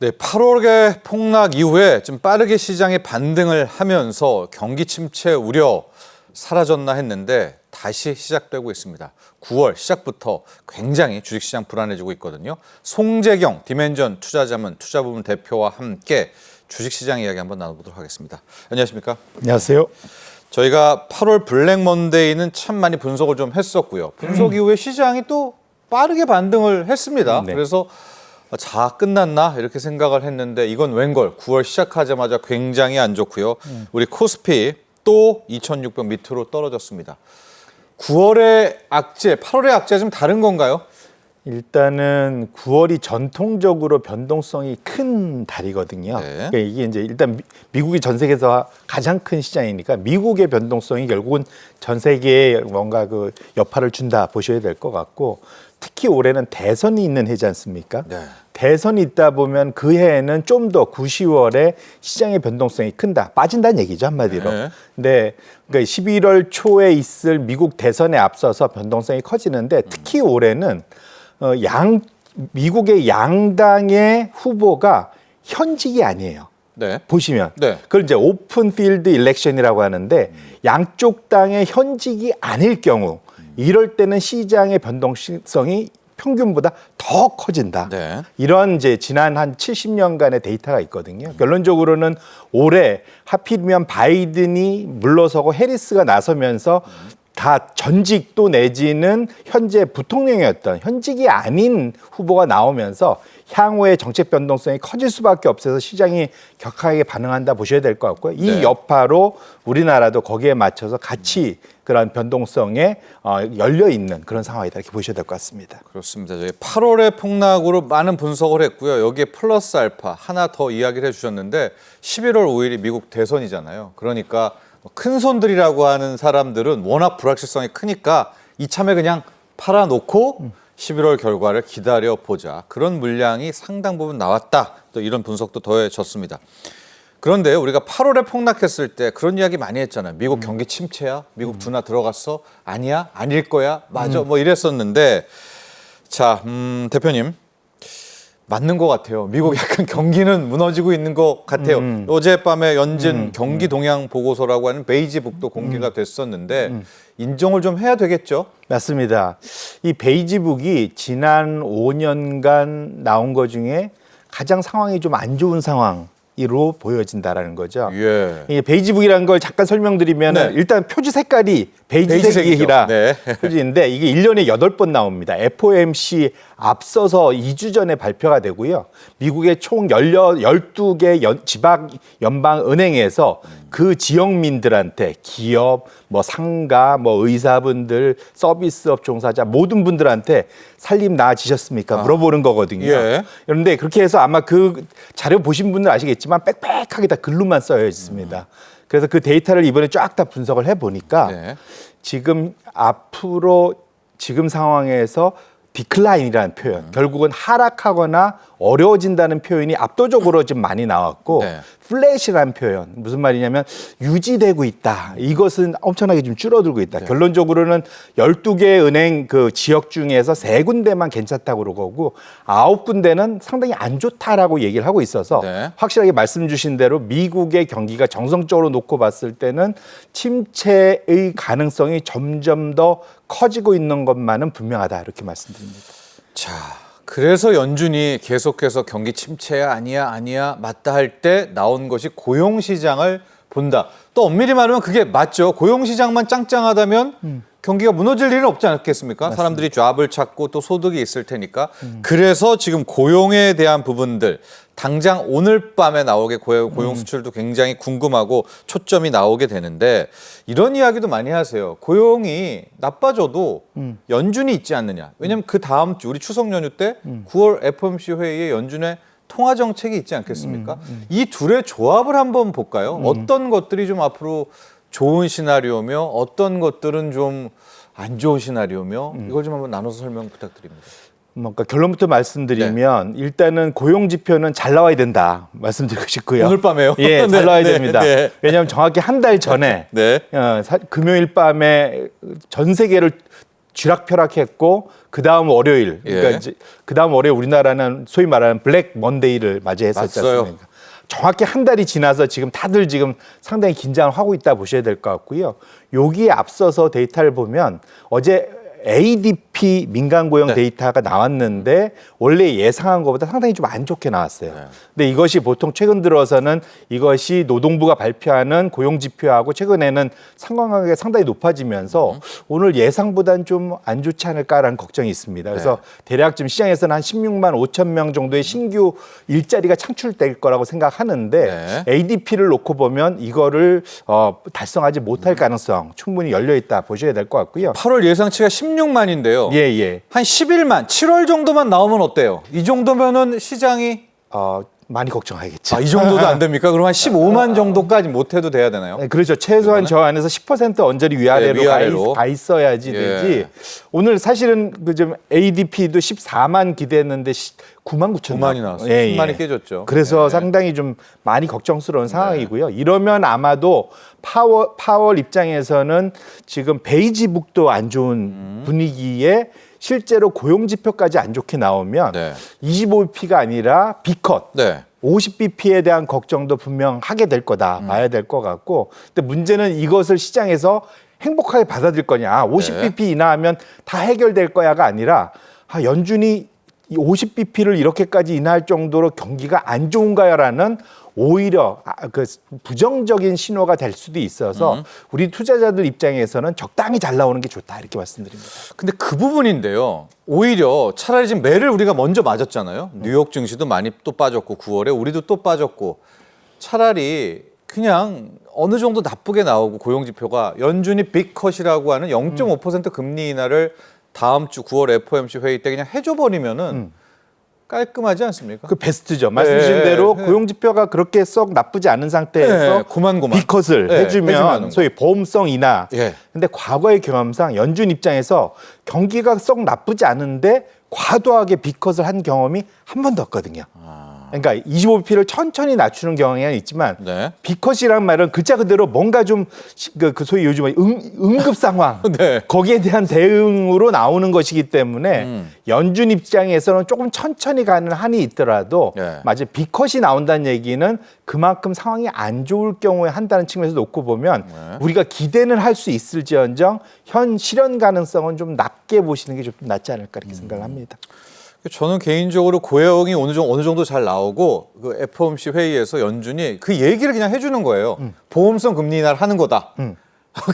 네, 8월의 폭락 이후에 좀 빠르게 시장이 반등을 하면서 경기 침체 우려 사라졌나 했는데 다시 시작되고 있습니다. 9월 시작부터 굉장히 주식시장 불안해지고 있거든요. 송재경 디멘전 투자자문 투자부문 대표와 함께 주식시장 이야기 한번 나눠보도록 하겠습니다. 안녕하십니까? 안녕하세요. 저희가 8월 블랙 먼데이는 참 많이 분석을 좀 했었고요. 분석 이후에 시장이 또 빠르게 반등을 했습니다. 네. 그래서 자, 끝났나 이렇게 생각을 했는데 이건 웬걸 9월 시작하자마자 굉장히 안 좋고요. 우리 코스피 또 2600 밑으로 떨어졌습니다. 9월의 악재, 8월의 악재 좀 다른 건가요? 일단은 9월이 전통적으로 변동성이 큰 달이거든요. 네. 그러니까 이게 이제 일단 미국이 전 세계에서 가장 큰 시장이니까 미국의 변동성이 결국은 전 세계에 뭔가 그 여파를 준다 보셔야 될 것 같고, 특히 올해는 대선이 있는 해지 않습니까? 네. 대선이 있다 보면 그 해에는 좀 더 9, 10월에 시장의 변동성이 큰다. 빠진다는 얘기죠, 한마디로. 네. 근데 그러니까 11월 초에 있을 미국 대선에 앞서서 변동성이 커지는데, 특히 올해는 미국의 양당의 후보가 현직이 아니에요. 네. 보시면 네. 그걸 이제 오픈 필드 일렉션이라고 하는데, 양쪽 당의 현직이 아닐 경우 이럴 때는 시장의 변동성이 평균보다 더 커진다. 네. 이런 이제 지난 한 70년간의 데이터가 있거든요. 결론적으로는 올해 하필이면 바이든이 물러서고 해리스가 나서면서 다 전직 또 내지는 현재 부통령이었던 현직이 아닌 후보가 나오면서 향후의 정책 변동성이 커질 수밖에 없어서 시장이 격하게 반응한다 보셔야 될 것 같고요. 이 네. 여파로 우리나라도 거기에 맞춰서 같이 그런 변동성에 열려 있는 그런 상황이다 이렇게 보셔야 될 것 같습니다. 그렇습니다. 저희 8월의 폭락으로 많은 분석을 했고요. 여기에 플러스 알파 하나 더 이야기를 해주셨는데 11월 5일이 미국 대선이잖아요. 그러니까 큰 손들이라고 하는 사람들은 워낙 불확실성이 크니까 이참에 그냥 팔아놓고 11월 결과를 기다려보자. 그런 물량이 상당 부분 나왔다. 또 이런 분석도 더해졌습니다. 그런데 우리가 8월에 폭락했을 때 그런 이야기 많이 했잖아요. 미국 경기 침체야? 미국 둔화 들어갔어? 아니야? 아닐 거야? 맞아? 뭐 이랬었는데 자, 대표님. 맞는 것 같아요. 미국 약간 경기는 무너지고 있는 것 같아요. 어젯밤에 연준 경기 동향 보고서라고 하는 베이지북도 공개가 됐었는데 인정을 좀 해야 되겠죠? 맞습니다. 이 베이지북이 지난 5년간 나온 것 중에 가장 상황이 좀 안 좋은 상황으로 보여진다라는 거죠. 예. 이 베이지북이라는 걸 잠깐 설명드리면 네. 일단 표지 색깔이 베이지색이라 네. 표지인데 이게 1년에 8번 나옵니다. FOMC 앞서서 2주 전에 발표가 되고요. 미국의 총 12개 지방 연방은행에서 그 지역민들한테 기업, 뭐 상가, 뭐 의사분들, 서비스업 종사자 모든 분들한테 살림 나아지셨습니까? 물어보는 거거든요. 예. 그런데 그렇게 해서 아마 그 자료 보신 분들 아시겠지만 빽빽하게 다 글로만 써여 있습니다. 그래서 그 데이터를 이번에 쫙 다 분석을 해보니까 네. 지금 앞으로 지금 상황에서 디클라인이라는 표현, 결국은 하락하거나 어려워진다는 표현이 압도적으로 좀 많이 나왔고, 네. 플랫이라는 표현, 무슨 말이냐면 유지되고 있다. 이것은 엄청나게 좀 줄어들고 있다. 결론적으로는 12개 은행 그 지역 중에서 3군데만 괜찮다고 그러고 9군데는 상당히 안 좋다라고 얘기를 하고 있어서 네. 확실하게 말씀 주신 대로 미국의 경기가 정성적으로 놓고 봤을 때는 침체의 가능성이 점점 더 커지고 있는 것만은 분명하다 이렇게 말씀드립니다. 자, 그래서 연준이 계속해서 경기 침체야 아니야 맞다 할 때 나온 것이 고용시장을 본다. 또 엄밀히 말하면 그게 맞죠. 고용시장만 짱짱하다면 경기가 무너질 일은 없지 않겠습니까? 맞습니다. 사람들이 잡을 찾고 또 소득이 있을 테니까. 그래서 지금 고용에 대한 부분들 당장 오늘 밤에 나오게 고용 수출도 굉장히 궁금하고 초점이 나오게 되는데 이런 이야기도 많이 하세요. 고용이 나빠져도 연준이 있지 않느냐. 왜냐하면 그 다음 주 우리 추석 연휴 때 9월 FOMC 회의에 연준의 통화 정책이 있지 않겠습니까? 이 둘의 조합을 한번 볼까요? 어떤 것들이 좀 앞으로 좋은 시나리오며 어떤 것들은 좀 안 좋은 시나리오며 이걸 좀 한번 나눠서 설명 부탁드립니다. 그러니까 결론부터 말씀드리면 일단은 고용 지표는 잘 나와야 된다 말씀드리고 싶고요. 오늘 밤에요? 예, 잘 네, 나와야 네, 됩니다. 네. 왜냐하면 정확히 한 달 전에 네. 금요일 밤에 전 세계를 쥐락펴락했고 그 다음 월요일, 그러니까 예. 이제 그 다음 월요일 우리나라는 소위 말하는 블랙 먼데이를 맞이했었지 맞아요. 않습니까? 정확히 한 달이 지나서 지금 다들 지금 상당히 긴장을 하고 있다 보셔야 될 것 같고요. 여기에 앞서서 데이터를 보면 어제 ADP 민간 고용 네. 데이터가 나왔는데 원래 예상한 것보다 상당히 좀 안 좋게 나왔어요. 네. 근데 이것이 보통 최근 들어서는 이것이 노동부가 발표하는 고용 지표하고 최근에는 상관관계가 상당히 높아지면서 오늘 예상보다는 좀 안 좋지 않을까라는 걱정이 있습니다. 그래서 대략 지금 시장에서는 한 16만 5천 명 정도의 신규 일자리가 창출될 거라고 생각하는데 네. ADP를 놓고 보면 이거를 달성하지 못할 가능성 충분히 열려 있다 보셔야 될 것 같고요. 8월 예상치가 16만인데요. 예, 예. 한 11만, 7월 정도만 나오면 어때요? 이 정도면은 시장이 많이 걱정하겠죠. 이 정도도 안 됩니까? 그럼 한 15만 정도까지 못 해도 돼야 되나요? 네, 그렇죠. 최소한 저 안에서 10% 언저리 위아래로, 네, 위아래로. 가 있어야지 예. 되지. 오늘 사실은 그 좀 ADP도 14만 기대했는데 9만 9천 9만이 나왔어요. 10만이 깨졌죠. 그래서 네. 상당히 좀 많이 걱정스러운 상황이고요. 이러면 아마도 파월 입장에서는 지금 베이지북도 안 좋은 분위기에 실제로 고용 지표까지 안 좋게 나오면 네. 25bp가 아니라 B컷. 네. 50bp에 대한 걱정도 분명 하게 될 거다 봐야 될 것 같고, 근데 문제는 이것을 시장에서 행복하게 받아들일 거냐, 50bp 인하하면 다 해결될 거야가 아니라 연준이 이 50bp를 이렇게까지 인하할 정도로 경기가 안 좋은가요라는 오히려 그 부정적인 신호가 될 수도 있어서 우리 투자자들 입장에서는 적당히 잘 나오는 게 좋다 이렇게 말씀드립니다. 근데 그 부분인데요. 오히려 차라리 지금 매를 우리가 먼저 맞았잖아요. 뉴욕 증시도 많이 또 빠졌고 9월에 우리도 또 빠졌고 차라리 그냥 어느 정도 나쁘게 나오고 고용 지표가 연준이 빅컷이라고 하는 0.5% 금리 인하를 다음 주 9월 FOMC 회의 때 그냥 해줘 버리면은 깔끔하지 않습니까? 그 베스트죠. 말씀 주신 대로 네. 고용 지표가 그렇게 썩 나쁘지 않은 상태에서 네, 고만. B컷을 네, 해주면 해주면은 소위 보험성 인하. 예. 근데 과거의 경험상 연준 입장에서 경기가 썩 나쁘지 않은데 과도하게 B컷을 한 경험이 한 번도 없거든요. 그러니까 25bp를 천천히 낮추는 경향이 있지만 네. B컷이란 말은 글자 그대로 뭔가 좀 그 소위 요즘에 응급 상황 네. 거기에 대한 대응으로 나오는 것이기 때문에 연준 입장에서는 조금 천천히 가는 한이 있더라도 네. 맞아요. B컷이 나온다는 얘기는 그만큼 상황이 안 좋을 경우에 한다는 측면에서 놓고 보면 우리가 기대는 할 수 있을지언정 현 실현 가능성은 좀 낮게 보시는 게 좀 낫지 않을까 이렇게 생각을 합니다. 저는 개인적으로 고용이 어느 정도 잘 나오고 그 FOMC 회의에서 연준이 그 얘기를 그냥 해주는 거예요. 보험성 금리 인하를 하는 거다.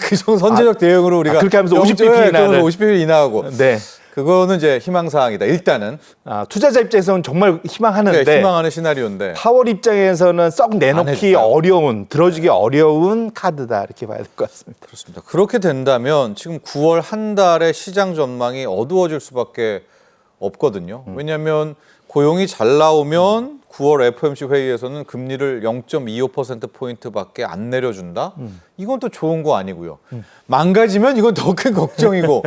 그 정도 선제적 대응으로 우리가 그렇게 하면서 50bp 인하를. 50bp 인하하고. 네. 그거는 이제 희망사항이다. 일단은 투자자 입장에서는 정말 희망하는데 네, 희망하는 시나리오인데. 파월 입장에서는 썩 안 내놓기 해줬다. 어려운, 들어주기 어려운 카드다 이렇게 봐야 될 것 같습니다. 그렇습니다. 그렇게 된다면 지금 9월 한 달의 시장 전망이 어두워질 수밖에 없거든요. 왜냐하면 고용이 잘 나오면 9월 FOMC 회의에서는 금리를 0.25%포인트밖에 안 내려준다? 이건 또 좋은 거 아니고요. 망가지면 이건 더 큰 걱정이고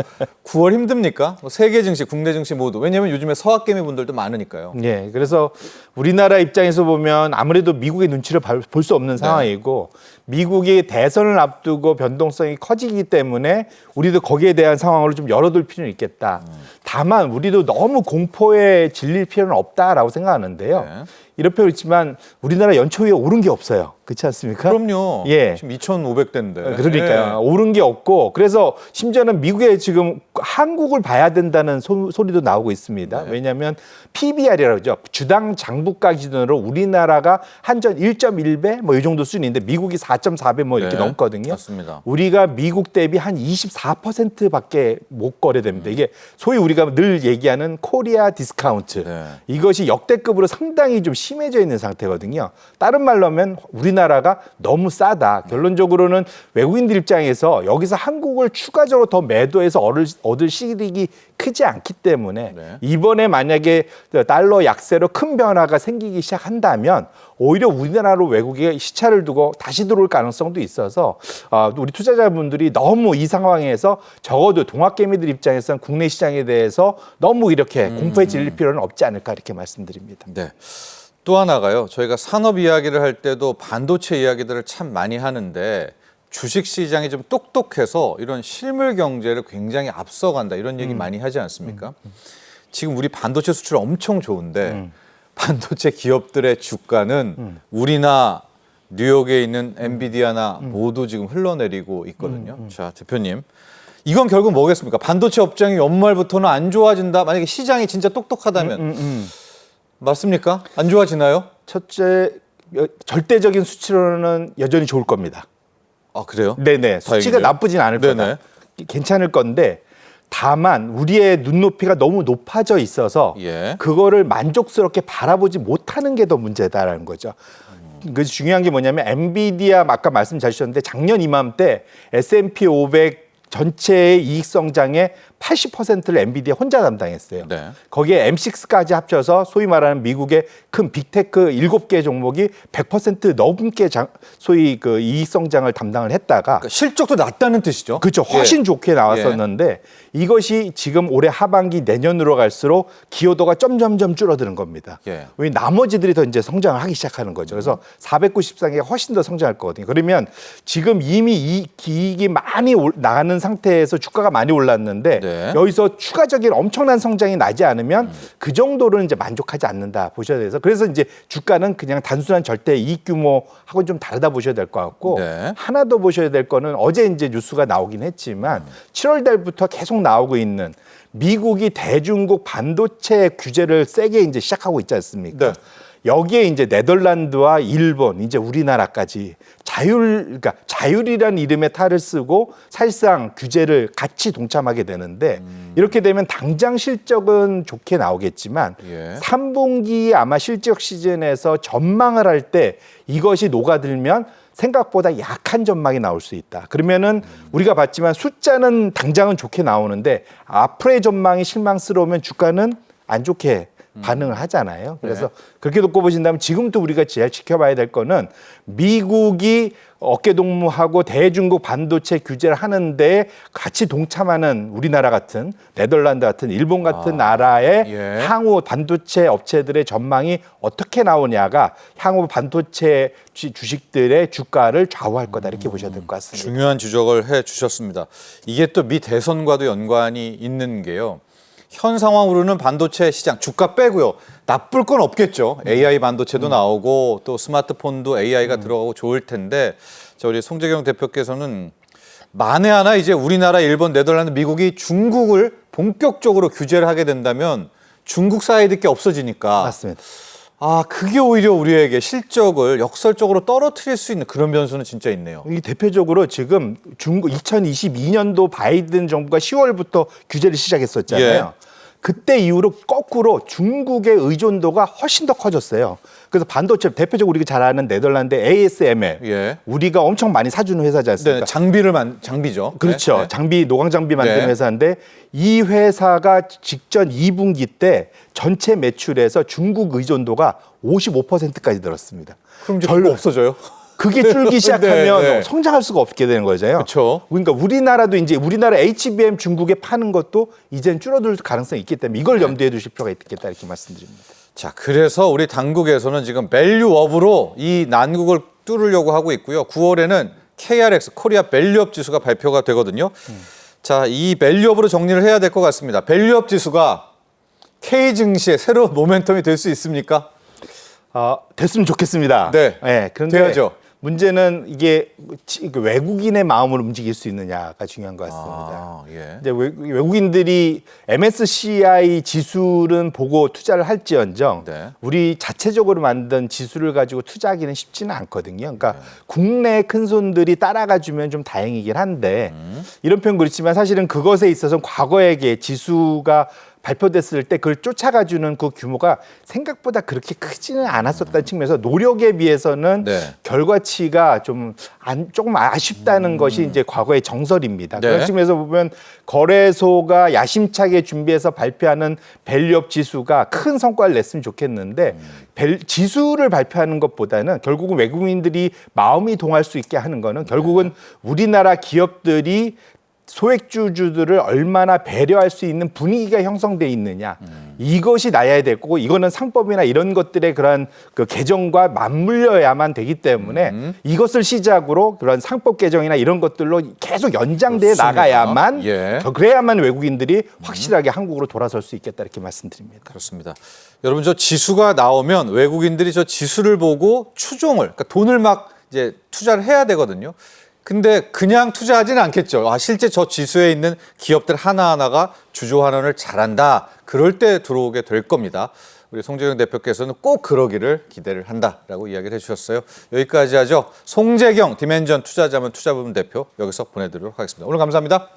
9월 힘듭니까? 세계 증시, 국내 증시 모두. 왜냐하면 요즘에 서학개미 분들도 많으니까요. 예, 그래서 우리나라 입장에서 보면 아무래도 미국의 눈치를 볼 수 없는 상황이고 미국이 대선을 앞두고 변동성이 커지기 때문에 우리도 거기에 대한 상황을 좀 열어둘 필요는 있겠다. 다만 우리도 너무 공포에 질릴 필요는 없다라고 생각하는데요. 네. 이럴 필요 있지만 우리나라 연초에 오른 게 없어요. 그렇지 않습니까? 그럼요. 예. 지금 2,500대인데. 그러니까요. 오른 게 없고 그래서 심지어는 미국에 지금 한국을 봐야 된다는 소리도 나오고 있습니다. 네. 왜냐하면 PBR이라고 그러죠. 주당 장부가 기준으로 우리나라가 한전 1.1배 뭐 이 정도 수준인데 미국이 4.4배 뭐 이렇게 네. 넘거든요. 맞습니다. 우리가 미국 대비 한 24%밖에 못 거래됩니다. 이게 소위 우리가 늘 얘기하는 코리아 디스카운트. 네. 이것이 역대급으로 상당히 좀 심해져 있는 상태거든요. 다른 말로 하면 우리나라가 너무 싸다. 결론적으로는 외국인들 입장에서 여기서 한국을 추가적으로 더 매도해서 얻을 실익이 크지 않기 때문에 네. 이번에 만약에 달러 약세로 큰 변화가 생기기 시작한다면 오히려 우리나라로 외국에 시차를 두고 다시 들어올 가능성도 있어서 우리 투자자분들이 너무 이 상황에서 적어도 동학개미들 입장에서는 국내 시장에 대해서 너무 이렇게 공포에 질릴 필요는 없지 않을까 이렇게 말씀드립니다. 네. 또 하나가요. 저희가 산업 이야기를 할 때도 반도체 이야기들을 참 많이 하는데 주식 시장이 좀 똑똑해서 이런 실물 경제를 굉장히 앞서간다 이런 얘기 많이 하지 않습니까? 지금 우리 반도체 수출 엄청 좋은데 반도체 기업들의 주가는 우리나 뉴욕에 있는 엔비디아나 모두 지금 흘러내리고 있거든요. 자, 대표님. 이건 결국 뭐겠습니까? 반도체 업종이 연말부터는 안 좋아진다. 만약에 시장이 진짜 똑똑하다면 맞습니까? 안 좋아지나요? 첫째, 절대적인 수치로는 여전히 좋을 겁니다. 아, 그래요? 네네. 수치가 다행이네요. 나쁘진 않을 네네. 거다. 괜찮을 건데 다만 우리의 눈높이가 너무 높아져 있어서 예. 그거를 만족스럽게 바라보지 못하는 게 더 문제다라는 거죠. 그 중요한 게 뭐냐면 엔비디아 아까 말씀 잘 주셨는데 작년 이맘때 S&P 500 전체의 이익 성장의 80%를 엔비디아 혼자 담당했어요. 네. 거기에 M6까지 합쳐서 소위 말하는 미국의 큰 빅테크 7개 종목이 100% 넘게 소위 그 이익 성장을 담당을 했다가 그러니까 실적도 낮다는 뜻이죠. 그렇죠. 훨씬 좋게 나왔었는데 이것이 지금 올해 하반기 내년으로 갈수록 기여도가 점점점 줄어드는 겁니다. 예. 왜 나머지들이 더 이제 성장을 하기 시작하는 거죠. 그래서 493개가 훨씬 더 성장할 거거든요. 그러면 지금 이미 이 이익이 많이 나가는 상태에서 주가가 많이 올랐는데 네. 여기서 추가적인 엄청난 성장이 나지 않으면 그 정도로는 이제 만족하지 않는다 보셔야 돼서 그래서 이제 주가는 그냥 단순한 절대 이익 규모하고는 좀 다르다 보셔야 될 것 같고 네. 하나 더 보셔야 될 거는 어제 이제 뉴스가 나오긴 했지만 7월 달부터 계속 나오고 있는 미국이 대중국 반도체 규제를 세게 이제 시작하고 있지 않습니까? 네. 여기에 이제 네덜란드와 일본, 이제 우리나라까지 그러니까 자율이라는 이름의 탈을 쓰고 사실상 규제를 같이 동참하게 되는데 이렇게 되면 당장 실적은 좋게 나오겠지만 예. 3분기 아마 실적 시즌에서 전망을 할 때 이것이 녹아들면 생각보다 약한 전망이 나올 수 있다. 그러면은 우리가 봤지만 숫자는 당장은 좋게 나오는데 앞으로의 전망이 실망스러우면 주가는 안 좋게 반응을 하잖아요. 그래서 그렇게 놓고 보신다면 지금도 우리가 제일 지켜봐야 될 거는 미국이 어깨동무하고 대중국 반도체 규제를 하는데 같이 동참하는 우리나라 같은 네덜란드 같은 일본 같은 나라의 예. 향후 반도체 업체들의 전망이 어떻게 나오냐가 향후 반도체 주식들의 주가를 좌우할 거다 이렇게 보셔야 될 것 같습니다. 중요한 지적을 해 주셨습니다. 이게 또 미 대선과도 연관이 있는 게요. 현 상황으로는 반도체 시장 주가 빼고요. 나쁠 건 없겠죠. AI 반도체도 나오고 또 스마트폰도 AI가 들어가고 좋을 텐데 자, 우리 송재경 대표께서는 만에 하나 이제 우리나라, 일본, 네덜란드, 미국이 중국을 본격적으로 규제를 하게 된다면 중국 사이드 게 없어지니까 맞습니다. 아, 그게 오히려 우리에게 실적을 역설적으로 떨어뜨릴 수 있는 그런 변수는 진짜 있네요. 이 대표적으로 지금 중국 2022년도 바이든 정부가 10월부터 규제를 시작했었잖아요. 예. 그때 이후로 거꾸로 중국의 의존도가 훨씬 더 커졌어요. 그래서 반도체 대표적으로 우리가 잘 아는 네덜란드 ASML 예. 우리가 엄청 많이 사주는 회사지 않습니까? 네, 장비죠. 그렇죠. 네. 장비, 노광 장비 만드는 네. 회사인데 이 회사가 직전 2분기 때 전체 매출에서 중국 의존도가 55%까지 늘었습니다. 그럼 이제 별로 없어져요. 그게 줄기 시작하면 네. 성장할 수가 없게 되는 거잖아요. 그렇죠. 그러니까 우리나라도 이제 우리나라 HBM 중국에 파는 것도 이젠 줄어들 가능성이 있기 때문에 이걸 염두에 두실 필요가 있겠다 이렇게 말씀드립니다. 자, 그래서 우리 당국에서는 지금 밸류업으로 이 난국을 뚫으려고 하고 있고요. 9월에는 KRX 코리아 밸류업 지수가 발표가 되거든요. 자, 이 밸류업으로 정리를 해야 될 것 같습니다. 밸류업 지수가 K 증시의 새로운 모멘텀이 될 수 있습니까? 됐으면 좋겠습니다. 네. 그런데 돼야죠. 문제는 이게 외국인의 마음을 움직일 수 있느냐가 중요한 것 같습니다. 아, 예. 이제 외국인들이 MSCI 지수는 보고 투자를 할지언정 네. 우리 자체적으로 만든 지수를 가지고 투자하기는 쉽지는 않거든요. 그러니까 국내 큰 손들이 따라가 주면 좀 다행이긴 한데 이런 표현 그렇지만 사실은 그것에 있어서 과거에 지수가 발표됐을 때 그걸 쫓아가주는 그 규모가 생각보다 그렇게 크지는 않았었다는 측면에서 노력에 비해서는 네. 결과치가 조금 아쉽다는 것이 이제 과거의 정설입니다. 네. 그런 측면에서 보면 거래소가 야심차게 준비해서 발표하는 밸류업 지수가 큰 성과를 냈으면 좋겠는데 지수를 발표하는 것보다는 결국은 외국인들이 마음이 동할 수 있게 하는 거는 결국은 우리나라 기업들이 소액주주들을 얼마나 배려할 수 있는 분위기가 형성돼 있느냐 이것이 나야 될 거고 이거는 상법이나 이런 것들의 그런 그 개정과 맞물려야만 되기 때문에 이것을 시작으로 그런 상법 개정이나 이런 것들로 계속 연장돼 그렇습니다. 나가야만 예. 그래야만 외국인들이 확실하게 한국으로 돌아설 수 있겠다 이렇게 말씀드립니다. 그렇습니다. 여러분 저 지수가 나오면 외국인들이 저 지수를 보고 추종을 그러니까 돈을 막 이제 투자를 해야 되거든요. 근데 그냥 투자하지는 않겠죠. 아, 실제 저 지수에 있는 기업들 하나하나가 주주환원을 잘한다. 그럴 때 들어오게 될 겁니다. 우리 송재경 대표께서는 꼭 그러기를 기대를 한다라고 이야기를 해주셨어요. 여기까지 하죠. 송재경 디멘전 투자자문 투자부문 대표 여기서 보내드리도록 하겠습니다. 오늘 감사합니다.